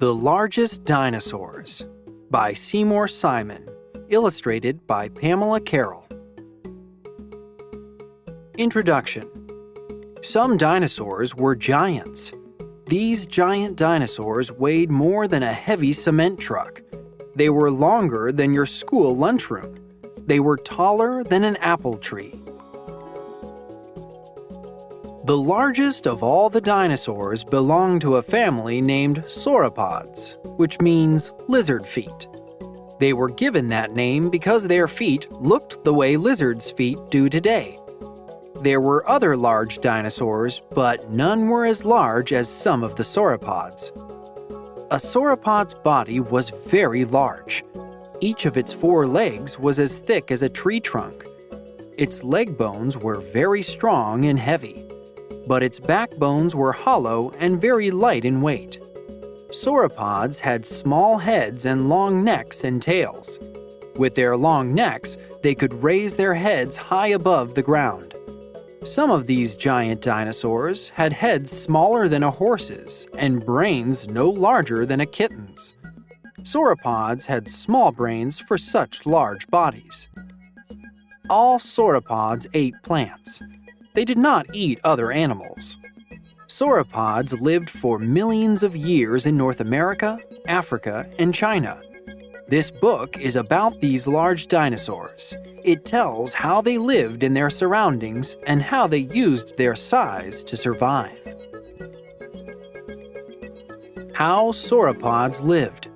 The Largest Dinosaurs by Seymour Simon, illustrated by Pamela Carroll. Introduction. Some dinosaurs were giants. These giant dinosaurs weighed more than a heavy cement truck. They were longer than your school lunchroom. They were taller than an apple tree. The largest of all the dinosaurs belonged to a family named sauropods, which means lizard feet. They were given that name because their feet looked the way lizards' feet do today. There were other large dinosaurs, but none were as large as some of the sauropods. A sauropod's body was very large. Each of its 4 legs was as thick as a tree trunk. Its leg bones were very strong and heavy, but its backbones were hollow and very light in weight. Sauropods had small heads and long necks and tails. With their long necks, they could raise their heads high above the ground. Some of these giant dinosaurs had heads smaller than a horse's and brains no larger than a kitten's. Sauropods had small brains for such large bodies. All sauropods ate plants. They did not eat other animals. Sauropods lived for millions of years in North America, Africa, and China. This book is about these large dinosaurs. It tells how they lived in their surroundings and how they used their size to survive. How sauropods lived.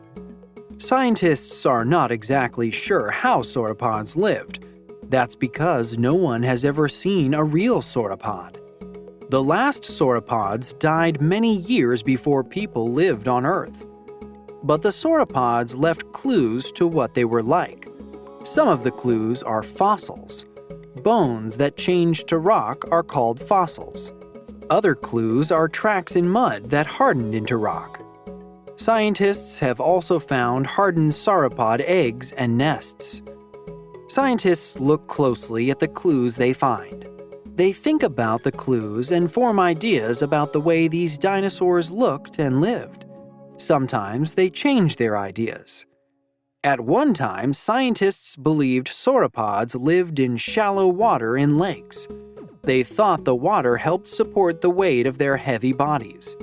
Scientists are not exactly sure how sauropods lived. That's because no one has ever seen a real sauropod. The last sauropods died many years before people lived on Earth. But the sauropods left clues to what they were like. Some of the clues are fossils. Bones that changed to rock are called fossils. Other clues are tracks in mud that hardened into rock. Scientists have also found hardened sauropod eggs and nests. Scientists look closely at the clues they find. They think about the clues and form ideas about the way these dinosaurs looked and lived. Sometimes they change their ideas. At one time, scientists believed sauropods lived in shallow water in lakes. They thought the water helped support the weight of their heavy bodies.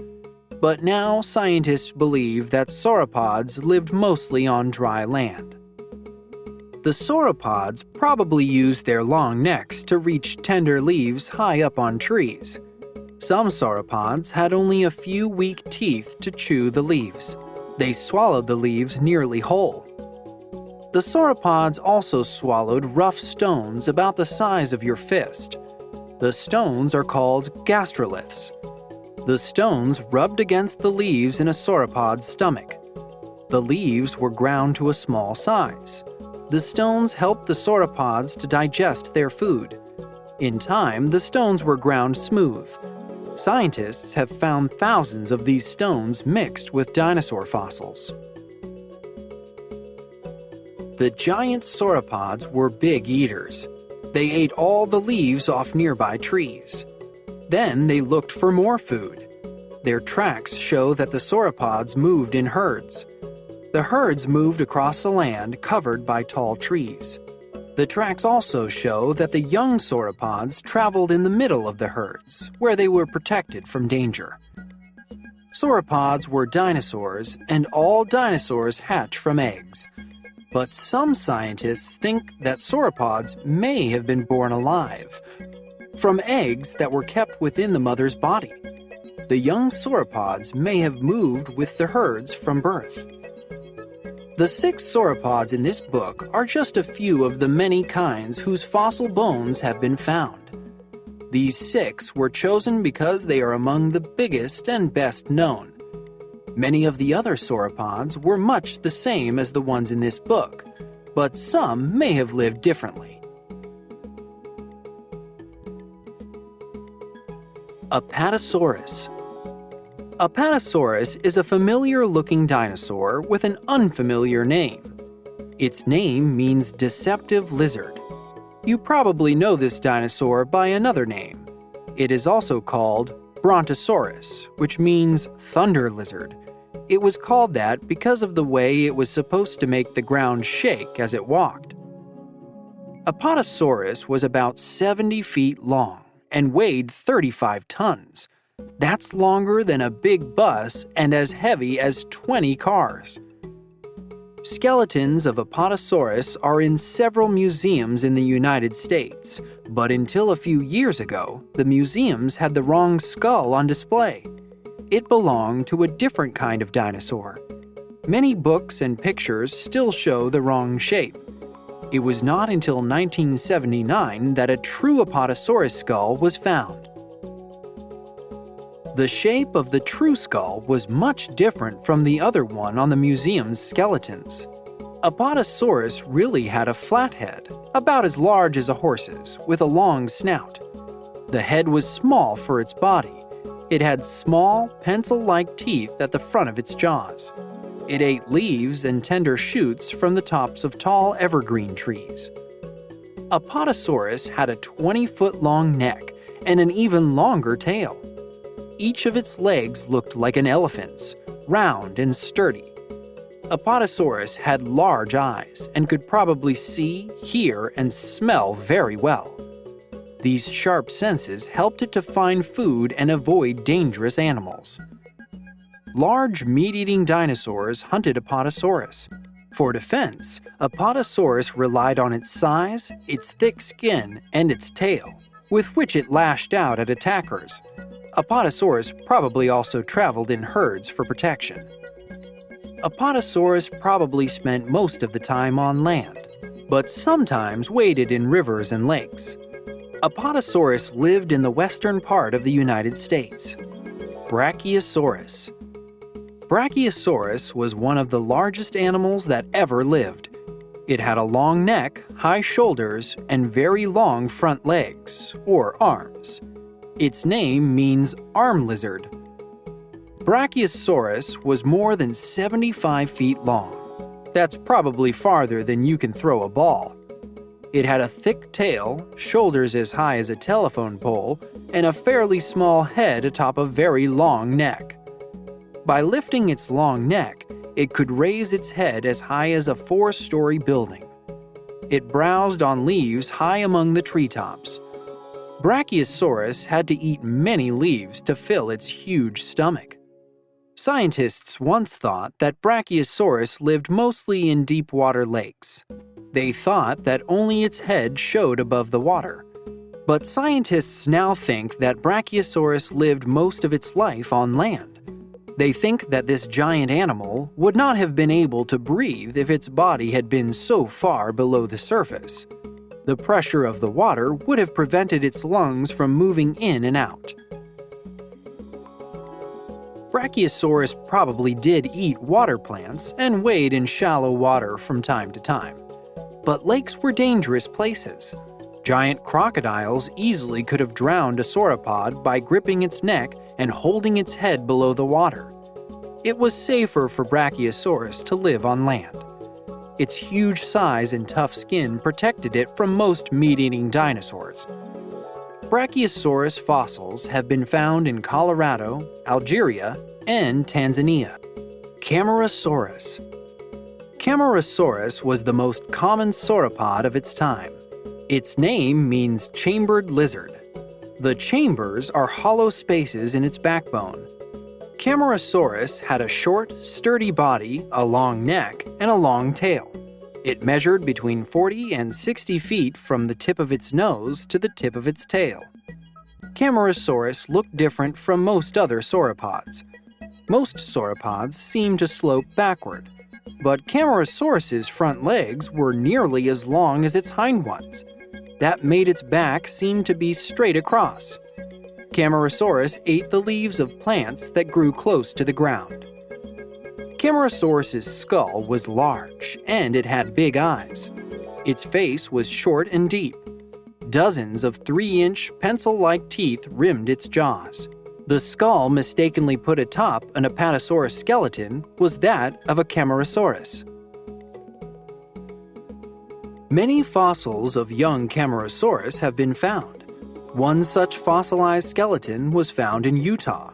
But now scientists believe that sauropods lived mostly on dry land. The sauropods probably used their long necks to reach tender leaves high up on trees. Some sauropods had only a few weak teeth to chew the leaves. They swallowed the leaves nearly whole. The sauropods also swallowed rough stones about the size of your fist. The stones are called gastroliths. The stones rubbed against the leaves in a sauropod's stomach. The leaves were ground to a small size. The stones helped the sauropods to digest their food. In time, the stones were ground smooth. Scientists have found thousands of these stones mixed with dinosaur fossils. The giant sauropods were big eaters. They ate all the leaves off nearby trees. Then they looked for more food. Their tracks show that the sauropods moved in herds. The herds moved across the land covered by tall trees. The tracks also show that the young sauropods traveled in the middle of the herds, where they were protected from danger. Sauropods were dinosaurs, and all dinosaurs hatch from eggs. But some scientists think that sauropods may have been born alive, from eggs that were kept within the mother's body. The young sauropods may have moved with the herds from birth. The 6 sauropods in this book are just a few of the many kinds whose fossil bones have been found. These 6 were chosen because they are among the biggest and best known. Many of the other sauropods were much the same as the ones in this book, but some may have lived differently. Apatosaurus. Apatosaurus is a familiar-looking dinosaur with an unfamiliar name. Its name means deceptive lizard. You probably know this dinosaur by another name. It is also called Brontosaurus, which means thunder lizard. It was called that because of the way it was supposed to make the ground shake as it walked. Apatosaurus was about 70 feet long and weighed 35 tons. That's longer than a big bus and as heavy as 20 cars. Skeletons of Apatosaurus are in several museums in the United States, but until a few years ago, the museums had the wrong skull on display. It belonged to a different kind of dinosaur. Many books and pictures still show the wrong shape. It was not until 1979 that a true Apatosaurus skull was found. The shape of the true skull was much different from the other one on the museum's skeletons. Apatosaurus really had a flat head, about as large as a horse's, with a long snout. The head was small for its body. It had small, pencil-like teeth at the front of its jaws. It ate leaves and tender shoots from the tops of tall evergreen trees. Apatosaurus had a 20-foot-long neck and an even longer tail. Each of its legs looked like an elephant's, round and sturdy. Apatosaurus had large eyes and could probably see, hear, and smell very well. These sharp senses helped it to find food and avoid dangerous animals. Large meat-eating dinosaurs hunted Apatosaurus. For defense, Apatosaurus relied on its size, its thick skin, and its tail, with which it lashed out at attackers. Apatosaurus probably also traveled in herds for protection. Apatosaurus probably spent most of the time on land, but sometimes waded in rivers and lakes. Apatosaurus lived in the western part of the United States. Brachiosaurus. Brachiosaurus was one of the largest animals that ever lived. It had a long neck, high shoulders, and very long front legs, or arms. Its name means arm lizard. Brachiosaurus was more than 75 feet long. That's probably farther than you can throw a ball. It had a thick tail, shoulders as high as a telephone pole, and a fairly small head atop a very long neck. By lifting its long neck, it could raise its head as high as a 4-story building. It browsed on leaves high among the treetops. Brachiosaurus had to eat many leaves to fill its huge stomach. Scientists once thought that Brachiosaurus lived mostly in deep-water lakes. They thought that only its head showed above the water. But scientists now think that Brachiosaurus lived most of its life on land. They think that this giant animal would not have been able to breathe if its body had been so far below the surface. The pressure of the water would have prevented its lungs from moving in and out. Brachiosaurus probably did eat water plants and wade in shallow water from time to time. But lakes were dangerous places. Giant crocodiles easily could have drowned a sauropod by gripping its neck and holding its head below the water. It was safer for Brachiosaurus to live on land. Its huge size and tough skin protected it from most meat-eating dinosaurs. Brachiosaurus fossils have been found in Colorado, Algeria, and Tanzania. Camarasaurus. Camarasaurus was the most common sauropod of its time. Its name means chambered lizard. The chambers are hollow spaces in its backbone. Camarasaurus had a short, sturdy body, a long neck, and a long tail. It measured between 40 and 60 feet from the tip of its nose to the tip of its tail. Camarasaurus looked different from most other sauropods. Most sauropods seem to slope backward, but Camarasaurus's front legs were nearly as long as its hind ones. That made its back seem to be straight across. Camarasaurus ate the leaves of plants that grew close to the ground. Camarasaurus's skull was large, and it had big eyes. Its face was short and deep. Dozens of 3-inch, pencil-like teeth rimmed its jaws. The skull mistakenly put atop an Apatosaurus skeleton was that of a Camarasaurus. Many fossils of young Camarasaurus have been found. One such fossilized skeleton was found in Utah.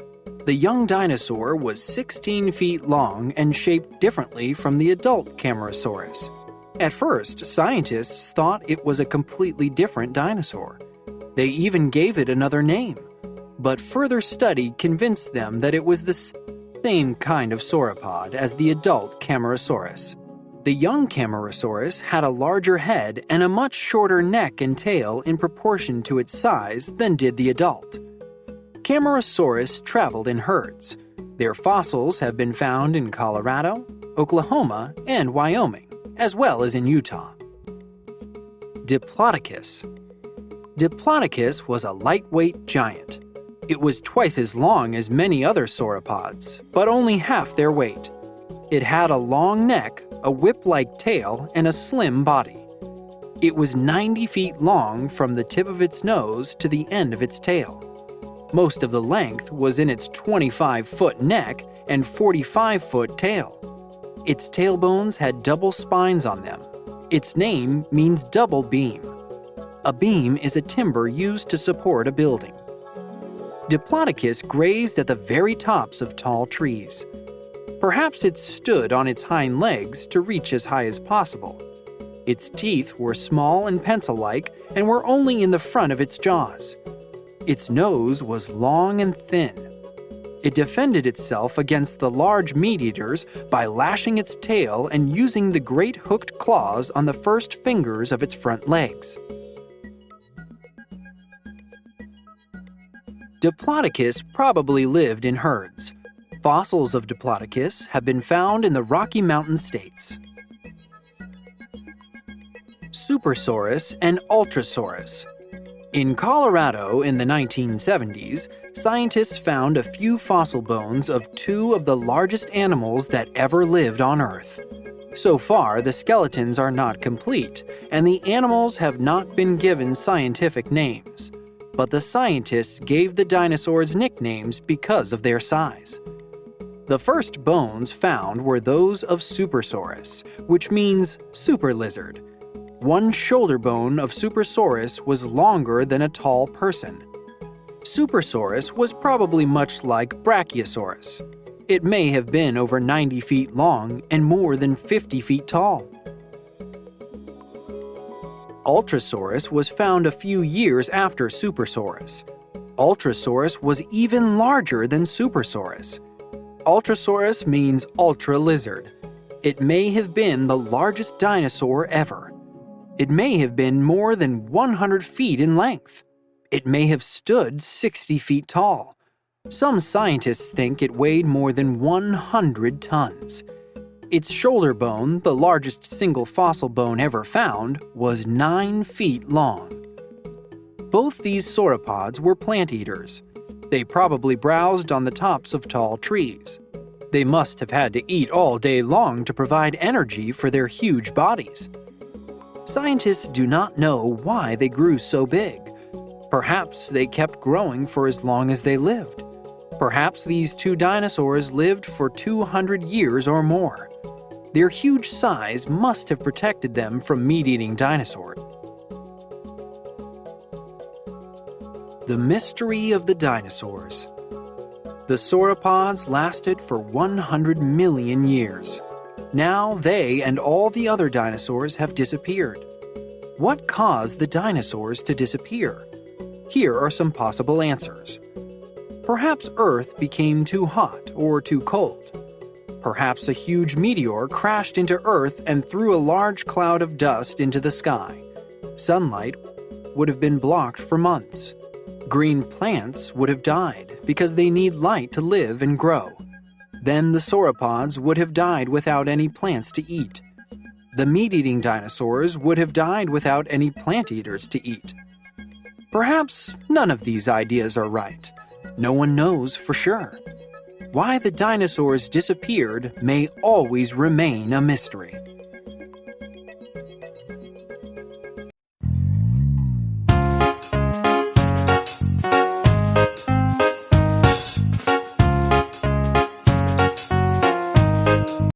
The young dinosaur was 16 feet long and shaped differently from the adult Camarasaurus. At first, scientists thought it was a completely different dinosaur. They even gave it another name, but further study convinced them that it was the same kind of sauropod as the adult Camarasaurus. The young Camarasaurus had a larger head and a much shorter neck and tail in proportion to its size than did the adult. Camarasaurus traveled in herds. Their fossils have been found in Colorado, Oklahoma, and Wyoming, as well as in Utah. Diplodocus. Diplodocus was a lightweight giant. It was twice as long as many other sauropods, but only half their weight. It had a long neck, a whip-like tail, and a slim body. It was 90 feet long from the tip of its nose to the end of its tail. Most of the length was in its 25-foot neck and 45-foot tail. Its tailbones had double spines on them. Its name means double beam. A beam is a timber used to support a building. Diplodocus grazed at the very tops of tall trees. Perhaps it stood on its hind legs to reach as high as possible. Its teeth were small and pencil-like and were only in the front of its jaws. Its nose was long and thin. It defended itself against the large meat-eaters by lashing its tail and using the great hooked claws on the first fingers of its front legs. Diplodocus probably lived in herds. Fossils of Diplodocus have been found in the Rocky Mountain states. Supersaurus and Ultrasaurus. In Colorado in the 1970s, scientists found a few fossil bones of two of the largest animals that ever lived on Earth. So far, the skeletons are not complete, and the animals have not been given scientific names. But the scientists gave the dinosaurs nicknames because of their size. The first bones found were those of Supersaurus, which means super lizard. One shoulder bone of Supersaurus was longer than a tall person. Supersaurus was probably much like Brachiosaurus. It may have been over 90 feet long and more than 50 feet tall. Ultrasaurus was found a few years after Supersaurus. Ultrasaurus was even larger than Supersaurus. Ultrasaurus means ultra lizard. It may have been the largest dinosaur ever. It may have been more than 100 feet in length. It may have stood 60 feet tall. Some scientists think it weighed more than 100 tons. Its shoulder bone, the largest single fossil bone ever found, was 9 feet long. Both these sauropods were plant eaters. They probably browsed on the tops of tall trees. They must have had to eat all day long to provide energy for their huge bodies. Scientists do not know why they grew so big. Perhaps they kept growing for as long as they lived. Perhaps these two dinosaurs lived for 200 years or more. Their huge size must have protected them from meat-eating dinosaurs. The mystery of the dinosaurs. The sauropods lasted for 100 million years. Now they and all the other dinosaurs have disappeared. What caused the dinosaurs to disappear? Here are some possible answers. Perhaps Earth became too hot or too cold. Perhaps a huge meteor crashed into Earth and threw a large cloud of dust into the sky. Sunlight would have been blocked for months. Green plants would have died because they need light to live and grow. Then the sauropods would have died without any plants to eat. The meat-eating dinosaurs would have died without any plant eaters to eat. Perhaps none of these ideas are right. No one knows for sure. Why the dinosaurs disappeared may always remain a mystery.